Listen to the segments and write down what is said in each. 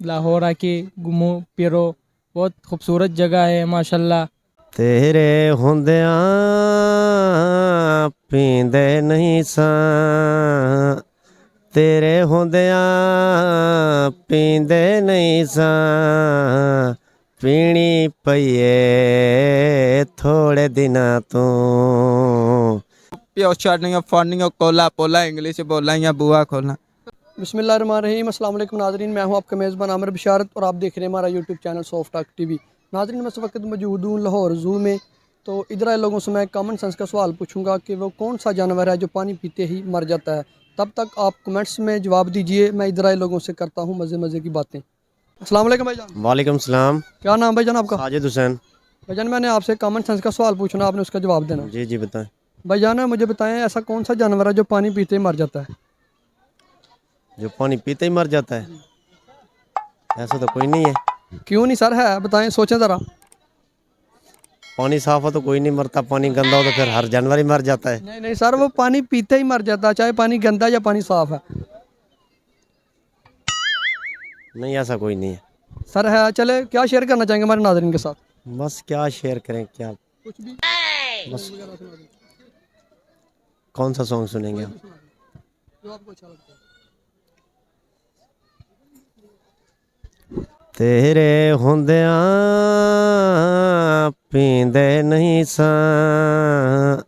लाहौर आके घूमो फिरो, बहुत खूबसूरत जगह है माशाल्लाह। तेरे होंदियां पींदे नहीं सां, तेरे होंदियां पींदे नहीं सां, पीनी पईए थोड़े दिनां तों। प्योर चार्निंग फॉर्निंग कोला पोला इंग्लिश बोलना या बुआ खोलना। बिस्मिल्लाहिर्रहमानिर्रहीम, अस्सलाम वालेकुम नाज़रीन, मैं हूं आपका मेज़बान आमिर बिशारत और आप देख रहे हैं हमारा YouTube channel soft talk TV. नाज़रीन, मैं इस वक्त मौजूद हूं लाहौर ज़ू में। तो इधर आए लोगों से मैं कॉमन सेंस का सवाल पूछूंगा कि वो कौन सा जानवर है जो पानी पीते ही मर जाता है। तब तक आप कमेंट्स में जवाब दीजिए, मैं इधर आए लोगों से करता हूँ मज़े मज़े की बातें। अस्सलाम वालेकुम भाईजान। वालेकुम सलाम। क्या नाम भाईजान आपका? साजिद हुसैन। भाईजान, मैंने आपसे कॉमन सेंस का सवाल पूछना, आपने उसका जवाब देना। जी जी बताएं। भाईजान, मुझे बताएं ऐसा कौन सा जानवर है जो पानी पीते ही मर जाता है? जो पानी पीते ही मर जाता है? ऐसा तो कोई नहीं है। क्यों नहीं सर, है, बताएं, सोचें ज़रा। पानी साफ हो तो कोई नहीं मरता, पानी गंदा हो तो फिर हर जानवर ही मर जाता है। नहीं नहीं सर, वो पानी पीते ही मर जाता है, चाहे पानी गंदा या पानी साफ है। नहीं ऐसा कोई नहीं है। सर है, चले, क्या शेयर करना चाहेंगे हमारे नाज़रीन के साथ? बस क्या शेयर करें, क्या कुछ भी। बस कौन सा सॉन्ग सुनेंगे आप? जो आपको अच्छा लगता है। तेरे होंदियां पींदे नहीं सां,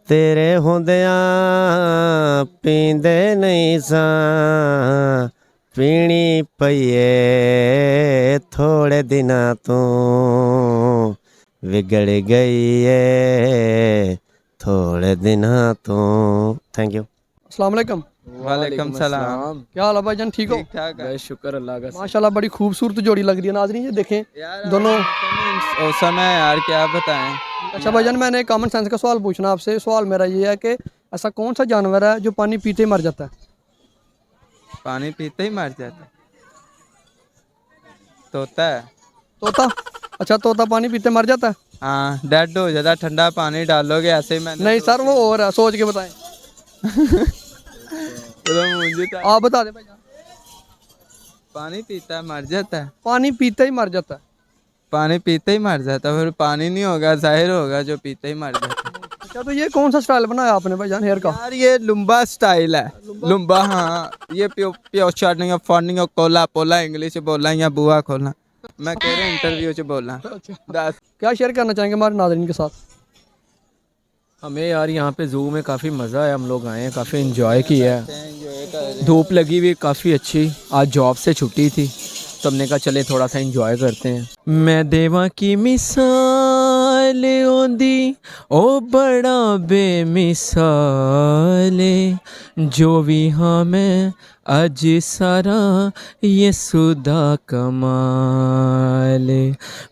तेरे होंदियां पींदे नहीं सां, पीनी पईए थोड़े दिनां तों, विगड़ गई है थोड़े दिनां तों। Thank you. अस्सलाम वालेकुम। वालेकुम सलाम। क्या हाल है भाईजान, ठीक हो? ठीक ठाक है। शुक्र अल्लाह का। माशाल्लाह, बड़ी खूबसूरत जोड़ी लग रही है नाज़रीन, ये देखें दोनों। मौसम है यार, क्या बताएं। अच्छा भाईजान, मैंने कॉमन सेंस का सवाल पूछना आपसे। सवाल मेरा ये है कि ऐसा कौन सा जानवर है जो पानी पीते ही मर जाता है? पानी पीते ही मर जाता है? तोता है। तोता? अच्छा, तोता पानी पीते मर जाता है? हाँ, डेड हो जाता, ठंडा पानी डालोगे ऐसे ही। मैंने नहीं सर, वो और है, सोच के बताएं। तो मुझे तो आप बता दें भाईजान। पानी पीता है मर जाता है। पानी पीते ही मर जाता है। पानी पीते ही मर जाता है, फिर पानी नहीं होगा, जाहिर होगा जो पीते ही मर जाता है। अच्छा, तो ये कौन सा स्टाइल बनाया आपने भाईजान हेयर का? यार ये लुम्बा स्टाइल है। लुम्बा, हाँ। ये प्योर चार्निंग फॉर्निंग कोला पोला इंग्लिश बोलना या बुआ खोलना। मैं कह रहा इंटरव्यू च बोलना। दस क्या शेयर करना चाहेंगे हमारे नाज़रीन के साथ? हमें यार यहाँ पे ज़ू में काफ़ी मज़ा आया, हम लोग आए हैं, काफ़ी इन्जॉय किया है। धूप लगी हुई काफ़ी अच्छी, आज जॉब से छुट्टी थी तो हमने कहा चले थोड़ा सा इंजॉय करते हैं। मैं देवा की मिसाल ओंदी ओ बड़ा बेमिसाल, जो भी हाँ मैं अज सारा ये सुदा कमाल,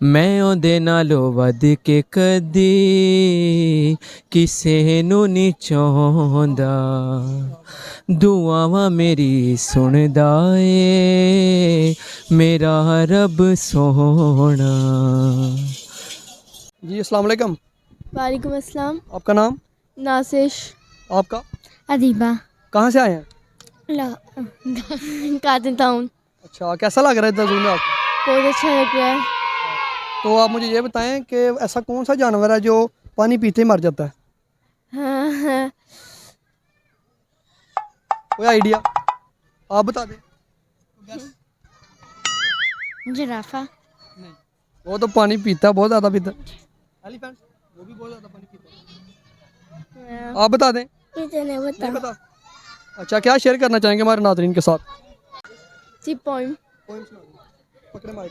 मैं ओंदे नालों वध के कदी किसे नू नहीं चाहुंदा, दुआवां मेरी सुनदा ए मेरा रब सोहना। जी अस्सलाम वालेकुम। वालेकुम अस्सलाम। आपका नाम? नासिश। आपका? अदीबा। कहाँ से आए हैं? कातिल टाउन। अच्छा, कैसा लग रहा है इधर ज़ू में आपको? बहुत अच्छा लग रहा है। तो आप मुझे ये बताएं कि ऐसा कौन सा जानवर है जो पानी पीते ही मर जाता है? हाँ हाँ। कोई आइडिया आप बता दें। जिराफा। नहीं, वो तो पानी पीता है, बहुत ज़्यादा पीता है। एलिफेंट, वो भी बहुत ज़्यादा पानी पीता है। आप बता दें। नहीं पता? अच्छा, क्या शेयर करना चाहेंगे हमारे नाज़रीन के साथ? जी पोइम। पकड़े माइक।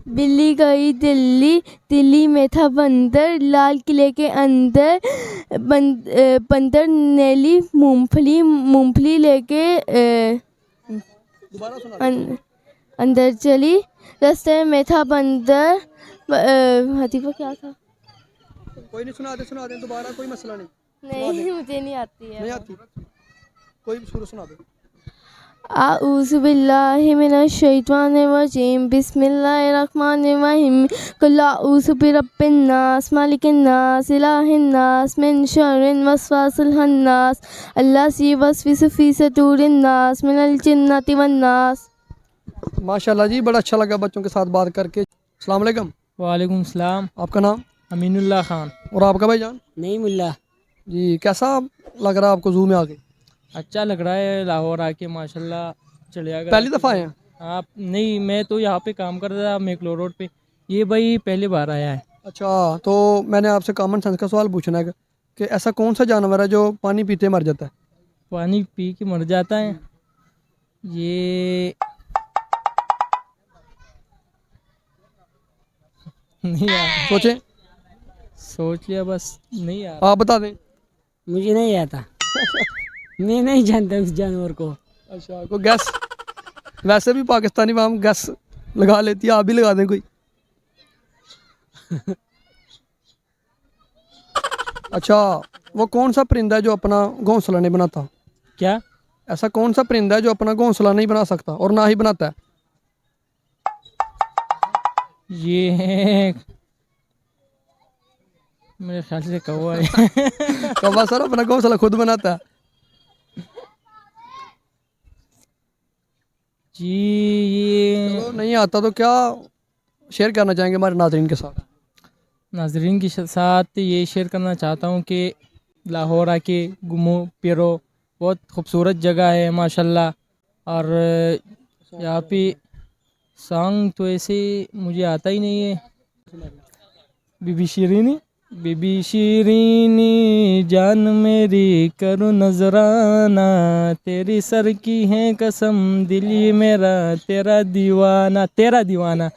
बिल्ली गई दिल्ली, दिल्ली में था बंदर, लाल किले के अंदर बंदर नेली मूंगफली, मूंगफली लेके दोबारा सुना। अंदर चली, रास्ते में था बंदर। हतीफा क्या था? कोई नहीं, सुना दे दोबारा, कोई मसला नहीं। नहीं, मुझे नहीं आती है। नहीं आती? कोई सूरत सुना दो। आऊज़ु बिल्लाहि मिनश शैतानिर रजीम, बिस्मिल्लाहिर्रहमानिर्रहीम, कुल आऊज़ु बिरब्बिन नास, मालिकिन नास, इलाहिन नास, मिन शर्रिल वसवासिल खन्नास, अल्लाज़ी युवस्विसु फ़ी सुदूरिन नास, मिनल जिन्नति वन नास। माशाल्लाह जी, बड़ा अच्छा लगा बच्चों के साथ बात करके। अस्सलाम वालेकुम। वालेकुम सलाम। आपका नाम अमीनुल्लाह खान। और आपका भाईजान? नहीं मुल्ला। जी, कैसा लग रहा है आपको ज़ू में आके? अच्छा लग रहा है लाहौर आके माशाल्लाह। चिड़ियाघर पहली दफ़ा आए हैं? आप नहीं, मैं तो यहाँ पे काम कर रहा था मेकलो रोड पे। ये भाई पहली बार आया है। अच्छा, तो मैंने आपसे कॉमन सेंस का सवाल पूछना है कि ऐसा कौन सा जानवर है जो पानी पीते मर जाता है? पानी पी के मर जाता है? ये नहीं यार, सोचें। सोच लिया बस, नहीं यार। आप बता दें। मुझे नहीं आता। मैं नहीं जानता उस जानवर को। अच्छा, कोई गैस? वैसे भी पाकिस्तानी हम गैस लगा लेती है, आप भी लगा दें कोई। अच्छा, वो कौन सा परिंदा है जो अपना घोंसला नहीं बनाता? क्या? ऐसा कौन सा परिंदा है जो अपना घोंसला नहीं बना सकता और ना ही बनाता है? ये है मेरे ख्याल से कौवा है। कौवा सर अपना घोंसला खुद बनाता है। जी ये चलो, नहीं आता तो क्या शेयर करना चाहेंगे हमारे नाज़रीन के साथ? नाजरीन के साथ ये शेयर करना चाहता हूँ कि लाहौर आके घूमो फिरो, बहुत खूबसूरत जगह है माशाल्लाह। और यहाँ पे सॉन्ग तो ऐसे मुझे आता ही नहीं है। बीबी शीरीनी जान मेरी करो नजराना, तेरी सर की है कसम दिली मेरा तेरा दीवाना, तेरा दीवाना।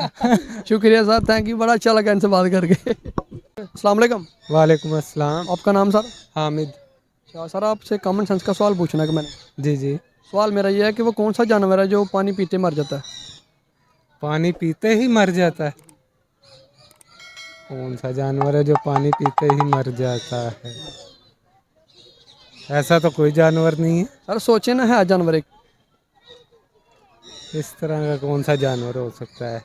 शुक्रिया सर, थैंक यू, बड़ा अच्छा लगा इनसे बात करके। अस्सलाम वालेकुम। वालेकुम अस्सलाम। आपका नाम सर? हामिद। अच्छा सर, आपसे कॉमन सेंस का सवाल पूछना है कि मैंने। जी जी। सवाल मेरा ये है कि वो कौन सा जानवर है जो पानी पीते मर जाता है? पानी पीते ही मर जाता है? कौन सा जानवर है जो पानी पीते ही मर जाता है? ऐसा तो कोई जानवर नहीं है। सर सोचे ना, है जानवर एक। इस तरह का कौन सा जानवर हो सकता है?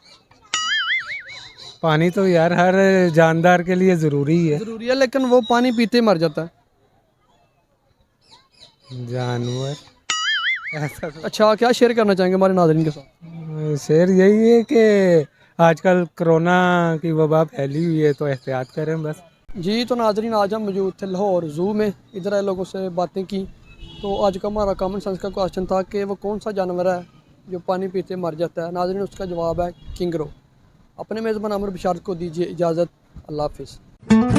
पानी तो यार हर जानदार के लिए ज़रूरी है। जरूरी है, लेकिन वो पानी पीते मर जाता है। जानवर ऐसा तो अच्छा, क्या शेयर करना चाहेंगे हमारे नाज़रीन के साथ? शेर यही है कि आजकल कोरोना की वबा फैली हुई है, तो एहतियात करें बस। जी, तो नाज़रीन आज हम मौजूद थे लाहौर ज़ू में, इधर आए लोगों से बातें की। तो आज का हमारा कॉमन सेंस का क्वेश्चन था कि वो कौन सा जानवर है जो पानी पीते मर जाता है। नाज़रीन, उसका जवाब है किंगरो। अपने मेज़बान आमिर बिशारत को दीजिए इजाज़त। अल्लाह हाफिज़।